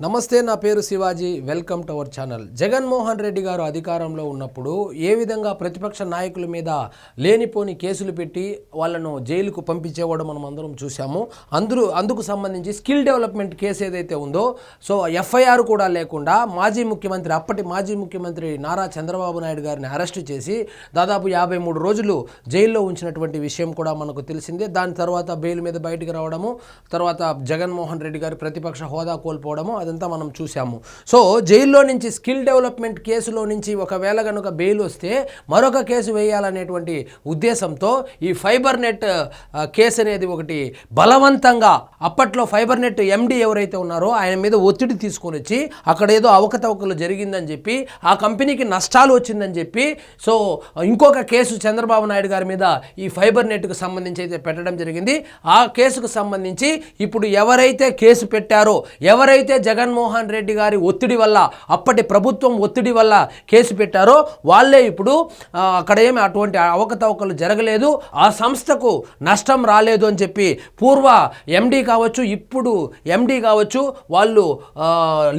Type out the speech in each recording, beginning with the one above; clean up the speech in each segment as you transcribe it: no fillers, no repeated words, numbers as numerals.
నమస్తే, నా పేరు Shivaji. Welcome to our channel. Jaganmohan Reddy గారు అధికారంలో ఉన్నప్పుడు ఏ విధంగా ప్రతిపక్ష నాయకుల మీద లేనిపోని కేసులు పెట్టి వాళ్ళను జైలుకు పంపించేవాడు మనం అందరం చూసాము. అందుకు సంబంధించి స్కిల్ డెవలప్మెంట్ కేసు ఏదైతే ఉందో, సో ఎఫ్ఐఆర్ కూడా లేకుండా అప్పటి మాజీ ముఖ్యమంత్రి నారా చంద్రబాబు నాయుడు గారిని అరెస్టు చేసి దాదాపు 53 రోజులు జైల్లో ఉంచినటువంటి విషయం కూడా మనకు తెలిసిందే. దాని తర్వాత బెయిల్ మీద బయటకు రావడము, తర్వాత జగన్మోహన్ రెడ్డి గారు ప్రతిపక్ష హోదా కోల్పోవడము అదంతా మనం చూసాము. సో జైల్లో నుంచి స్కిల్ డెవలప్మెంట్ కేసులో నుంచి ఒకవేళ కనుక బెయిల్ వస్తే మరొక కేసు వేయాలనేటువంటి ఉద్దేశంతో ఈ ఫైబర్ నెట్ కేసు అనేది ఒకటి బలవంతంగా అప్పట్లో ఫైబర్ నెట్ ఎండి ఎవరైతే ఉన్నారో ఆయన మీద ఒత్తిడి తీసుకొని వచ్చి అక్కడ ఏదో అవకతవకలు జరిగిందని చెప్పి ఆ కంపెనీకి నష్టాలు వచ్చిందని చెప్పి సో ఇంకొక కేసు చంద్రబాబు నాయుడు గారి మీద ఈ ఫైబర్ నెట్కు సంబంధించి అయితే పెట్టడం జరిగింది. ఆ కేసుకు సంబంధించి ఇప్పుడు ఎవరైతే కేసు పెట్టారో, ఎవరైతే జగన్మోహన్ రెడ్డి గారి ఒత్తిడి వల్ల, అప్పటి ప్రభుత్వం ఒత్తిడి వల్ల కేసు పెట్టారో వాళ్ళే ఇప్పుడు అక్కడ ఏమి అటువంటి అవకతవకలు జరగలేదు, ఆ సంస్థకు నష్టం రాలేదు అని చెప్పి పూర్వ ఎండి కావచ్చు, ఇప్పుడు ఎండి కావచ్చు, వాళ్ళు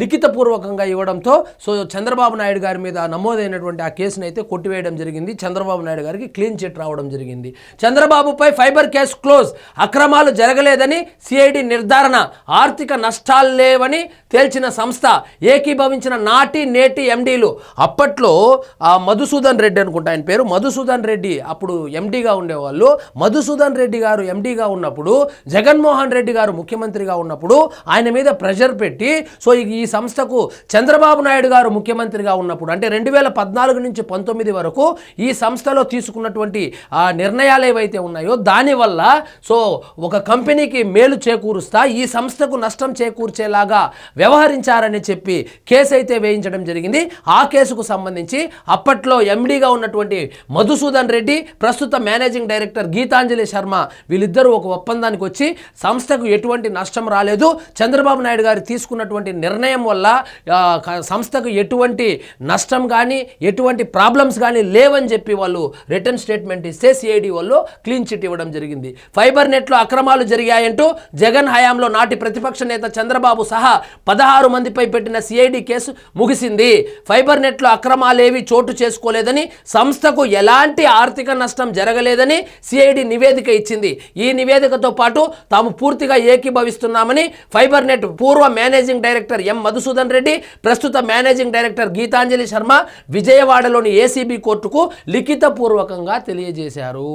లిఖితపూర్వకంగా ఇవ్వడంతో సో చంద్రబాబు నాయుడు గారి మీద నమోదైనటువంటి ఆ కేసును అయితే కొట్టివేయడం జరిగింది. చంద్రబాబు నాయుడు గారికి క్లీన్ చిట్ రావడం జరిగింది. చంద్రబాబుపై ఫైబర్ కేసు క్లోజ్, అక్రమాలు జరగలేదని సిఐడి నిర్ధారణ, ఆర్థిక నష్టాలు లేవని తేల్చిన సంస్థ, ఏకీభవించిన నాటి నేటి ఎండీలు. అప్పట్లో మధుసూదన్ రెడ్డి అనుకుంటా ఆయన పేరు, మధుసూదన్ రెడ్డి అప్పుడు ఎండీగా ఉండేవాళ్ళు. మధుసూదన్ రెడ్డి గారు ఎండీగా ఉన్నప్పుడు, జగన్మోహన్ రెడ్డి గారు ముఖ్యమంత్రిగా ఉన్నప్పుడు ఆయన మీద ప్రెషర్ పెట్టి సో ఈ సంస్థకు చంద్రబాబు నాయుడు గారు ముఖ్యమంత్రిగా ఉన్నప్పుడు అంటే 2014 నుంచి 19 వరకు ఈ సంస్థలో తీసుకున్నటువంటి ఆ నిర్ణయాలు ఏవైతే ఉన్నాయో దానివల్ల సో ఒక కంపెనీకి మేలు చేకూరుస్తా ఈ సంస్థకు నష్టం చేకూర్చేలాగా వ్యవహరించారని చెప్పి కేసు అయితే వేయించడం జరిగింది. ఆ కేసుకు సంబంధించి అప్పట్లో ఎండీగా ఉన్నటువంటి మధుసూదన్ రెడ్డి, ప్రస్తుత మేనేజింగ్ డైరెక్టర్ గీతాంజలి శర్మ, వీళ్ళిద్దరూ ఒక ఒప్పందానికి వచ్చి సంస్థకు ఎటువంటి నష్టం రాలేదు, చంద్రబాబు నాయుడు గారు తీసుకున్నటువంటి నిర్ణయం వల్ల సంస్థకు ఎటువంటి నష్టం కానీ ఎటువంటి ప్రాబ్లమ్స్ కానీ లేవని చెప్పి వాళ్ళు రిటర్న్ స్టేట్మెంట్ ఇస్తే సిఐడి వాళ్ళు క్లీన్ చిట్ ఇవ్వడం జరిగింది. ఫైబర్ నెట్లో అక్రమాలు జరిగాయంటూ జగన్ హయాంలో నాటి ప్రతిపక్ష నేత చంద్రబాబు సహా 16 మందిపై పెట్టిన సిఐడి కేసు ముగిసింది. ఫైబర్ నెట్లో అక్రమాలేవి చోటు చేసుకోలేదని, సంస్థకు ఎలాంటి ఆర్థిక నష్టం జరగలేదని సిఐడి నివేదిక ఇచ్చింది. ఈ నివేదికతో పాటు తాము పూర్తిగా ఏకీభవిస్తున్నామని ఫైబర్ నెట్ పూర్వ managing director M Madhusudan Reddy, ప్రస్తుత మేనేజింగ్ డైరెక్టర్ గీతాంజలి శర్మ విజయవాడలోని ఏసీబీ కోర్టుకు లిఖితపూర్వకంగా తెలియజేశారు.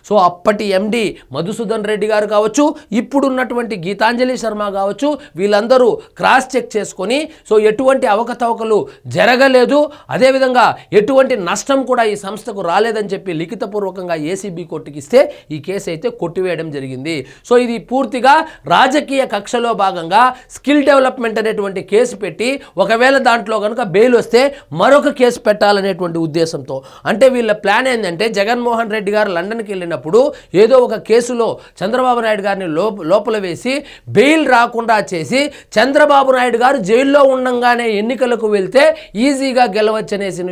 సో అప్పటి ఎండి మధుసూదన్ రెడ్డి గారు కావచ్చు, ఇప్పుడున్నటువంటి గీతాంజలి శర్మ కావచ్చు, వీళ్ళందరూ క్రాస్ చెక్ చేసుకొని సో ఎటువంటి అవకతవకలు జరగలేదు, అదేవిధంగా ఎటువంటి నష్టం కూడా ఈ సంస్థకు రాలేదని చెప్పి లిఖితపూర్వకంగా ఏసీబీ కోర్టుకి ఇస్తే ఈ కేసు అయితే కొట్టివేయడం జరిగింది. సో ఇది పూర్తిగా రాజకీయ కక్షలో భాగంగా స్కిల్ డెవలప్మెంట్ అనేటువంటి కేసు పెట్టి ఒకవేళ దాంట్లో కనుక బెయిల్ వస్తే మరొక కేసు పెట్టాలనేటువంటి ఉద్దేశంతో, అంటే వీళ్ళ ప్లాన్ ఏంటంటే జగన్మోహన్ రెడ్డి గారు లండన్కి వెళ్ళినప్పుడు ఏదో ఒక కేసులో చంద్రబాబు నాయుడు గారిని లోపల వేసి బెయిల్ రాకుండా చేసి చంద్రబాబు నాయుడు గారు జైల్లో ఉండంగానే ఎన్నికలకు వెళ్తే ఈజీగా గెలవచ్చనేసి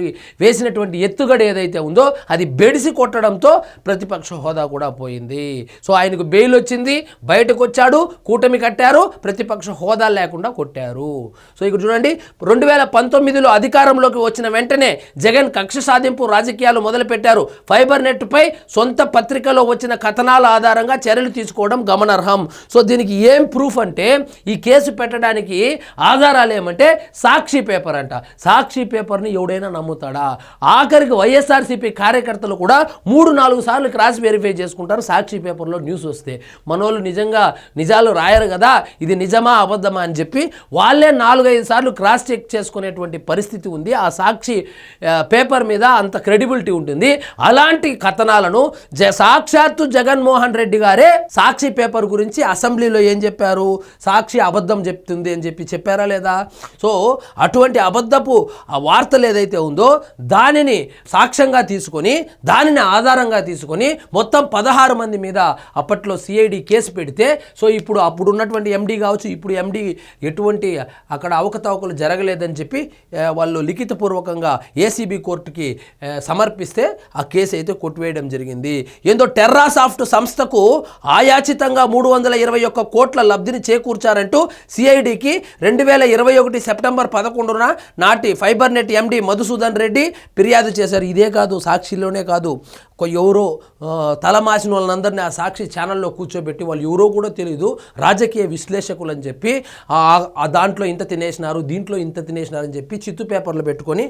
వేసినటువంటి ఎత్తుగడ ఏదైతే ఉందో అది బెడిసి కొట్టడంతో ప్రతిపక్ష హోదా కూడా పోయింది. సో ఆయనకు బెయిల్ వచ్చింది, బయటకు వచ్చాడు, కూటమి కట్టారు, ప్రతిపక్ష హోదా లేకుండా కొట్టారు. సో ఇక్కడ చూడండి, 2019లో అధికారంలోకి వచ్చిన వెంటనే జగన్ కక్ష సాధింపు రాజకీయాలు మొదలుపెట్టారు. ఫైబర్ నెట్ పై సొంత పత్రికలో వచ్చిన కథనాల ఆధారంగా చర్యలు తీసుకోవడం గమనార్హం. సో దీనికి ఏం ప్రూఫ్ అంటే, ఈ కేసు పెట్టడానికి ఆధారాలు ఏమంటే సాక్షి పేపర్ అంట. సాక్షి పేపర్ని ఎవడైనా నమ్ముతాడా? ఆఖరికి వైఎస్ఆర్సీపీ కార్యకర్తలు కూడా 3-4 సార్లు క్రాస్ వెరిఫై చేసుకుంటారు సాక్షి పేపర్లో న్యూస్ వస్తే. మనోళ్ళు నిజాలు రాయరు కదా, ఇది నిజమా అబద్ధమా అని చెప్పి వాళ్ళే 4-5 సార్లు క్రాస్ చెక్ చేసుకునేటువంటి పరిస్థితి ఉంది. ఆ సాక్షి పేపర్ మీద అంత క్రెడిబిలిటీ ఉంటుంది. అలాంటి కథనాలను సాక్షాత్తు జగన్మోహన్ రెడ్డి గారే సాక్షి పేపర్ గురించి అసెంబ్లీలో ఏం చెప్పారు, సాక్షి అబద్ధం చెప్తుంది అని చెప్పారా లేదా? సో అటువంటి అబద్ధపు ఆ వార్తలు ఏదైతే ఉందో దానిని సాక్ష్యంగా తీసుకొని, దానిని ఆధారంగా తీసుకొని మొత్తం 16 మంది మీద అప్పట్లో సిఐడి కేసు పెడితే, సో అప్పుడు ఉన్నటువంటి ఎండి కావచ్చు, ఇప్పుడు ఎండి ఎటువంటి అక్కడ అవకతవకలు జరగలేదని చెప్పి వాళ్ళు లిఖితపూర్వకంగా ఏసీబీ కోర్టుకి సమర్పిస్తే ఆ కేసు అయితే కొట్టివేయడం జరిగింది. ఏందో టెర్రాసాఫ్ట్ సంస్థకు ఆయాచితంగా 321 కోట్ల లబ్ధిని చేకూర్చారంటూ సిఐడికి 2021 సెప్టెంబర్ 11న నాటి ఫైబర్ నెట్ ఎండి మధుసూదన్ రెడ్డి ఫిర్యాదు చేశారు. ఇదే కాదు, సాక్షిలోనే కాదు, ఎవరో తలమాసిన వాళ్ళందరినీ ఆ సాక్షి ఛానల్లో కూర్చోబెట్టి వాళ్ళు ఎవరో కూడా తెలియదు రాజకీయ విశ్లేషకులు అని చెప్పి దాంట్లో ఇంత తినేసినారు, దీంట్లో ఇంత తినేసినారు అని చెప్పి చిత్తు పేపర్లు పెట్టుకొని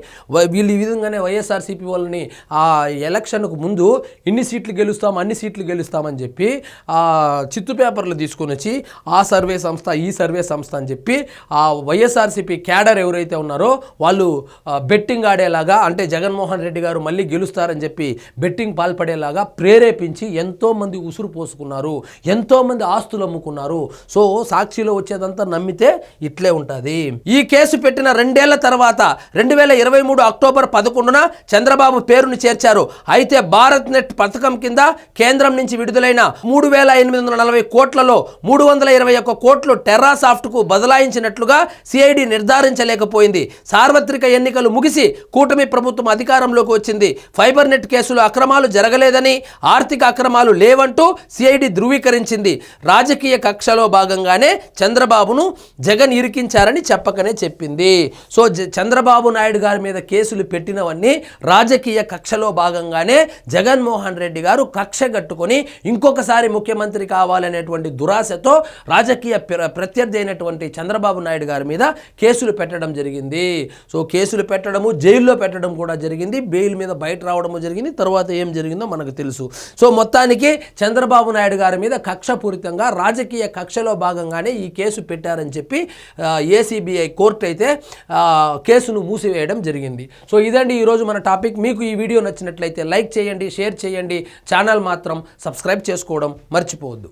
వీళ్ళు ఈ విధంగానే వైఎస్ఆర్సీపీ వాళ్ళని ఆ ఎలక్షన్కు ముందు ఇన్ని సీట్లు గెలుస్తాం, అన్ని సీట్లు గెలుస్తామని చెప్పి చిత్తు పేపర్లు తీసుకొని వచ్చి ఆ సర్వే సంస్థ, ఈ సర్వే సంస్థ అని చెప్పి ఆ వైఎస్ఆర్సీపీ క్యాడర్ ఎవరైతే ఉన్నారో వాళ్ళు బెట్టింగ్ ఆడేలాగా, అంటే జగన్మోహన్ రెడ్డి గారు మళ్ళీ గెలుస్తారని చెప్పి బెట్టింగ్ పాల్పడేలాగా ప్రేరేపించి ఎంతోమంది ఉసురు పోసుకున్నారు, ఎంతోమంది ఆస్తులు అమ్ముకున్నారు. సో సాక్షిలో వచ్చేదంతా నమ్మితే ఇట్లే ఉంటుంది. ఈ కేసు పెట్టిన 2 ఏళ్ల తర్వాత 2023 అక్టోబర్ 11న చంద్రబాబు పేరును చేర్చారు. అయితే భారత్ నెట్ పథకం కింద కేంద్రం నుంచి విడుదలైన 3,840 కోట్లలో 321 కోట్లు టెర్రాసాఫ్ట్కు బదలాయించినట్లుగా సిఐడి నిర్ధారించలేకపోయింది. సార్వత్రిక ఎన్నికలు ముగిసి కూటమి ప్రభుత్వం అధికారంలోకి వచ్చింది. ఫైబర్ నెట్ కేసులో అక్రమాలు జరగలేదని, ఆర్థిక అక్రమాలు లేవంటూ సిఐడి ధృవీకరించింది. రాజకీయ కక్షలో భాగంగానే చంద్రబాబును జగన్ ఇరికించారని చెప్పకనే చెప్పింది. సో చంద్రబాబు నాయుడు గారి మీద కేసులు పెట్టినవన్నీ రాజకీయ కక్షలో భాగంగానే జగన్మోహన్ రెడ్డి గారు కక్ష కట్టుకొని ఇంకొకసారి ముఖ్యమంత్రి కావాలనేటువంటి దురాశతో రాజకీయ ప్రత్యర్థి అయినటువంటి చంద్రబాబు నాయుడు గారి మీద కేసులు పెట్టడం జరిగింది. సో కేసులు పెట్టడము, జైల్లో పెట్టడం కూడా జరిగింది, బెయిల్ మీద బయట రావడము జరిగింది. తర్వాత ఏం జరిగిందో మనకు తెలుసు. సో మొత్తానికి చంద్రబాబు నాయుడు గారి మీద కక్షపూరితంగా రాజకీయ కక్షలో భాగంగానే ఈ కేసు పెట్టారని చెప్పి ఏసీబీఐ కోర్టు అయితే కేసును మూసివేయడం జరిగింది. సో ఇదండి ఈరోజు మన టాపిక్. మీకు ఈ వీడియో నచ్చినట్లయితే లైక్ చేయండి, షేర్ చేయండి, ఛానల్ మాత్రం సబ్స్క్రైబ్ చేసుకోవడం మర్చిపోవద్దు.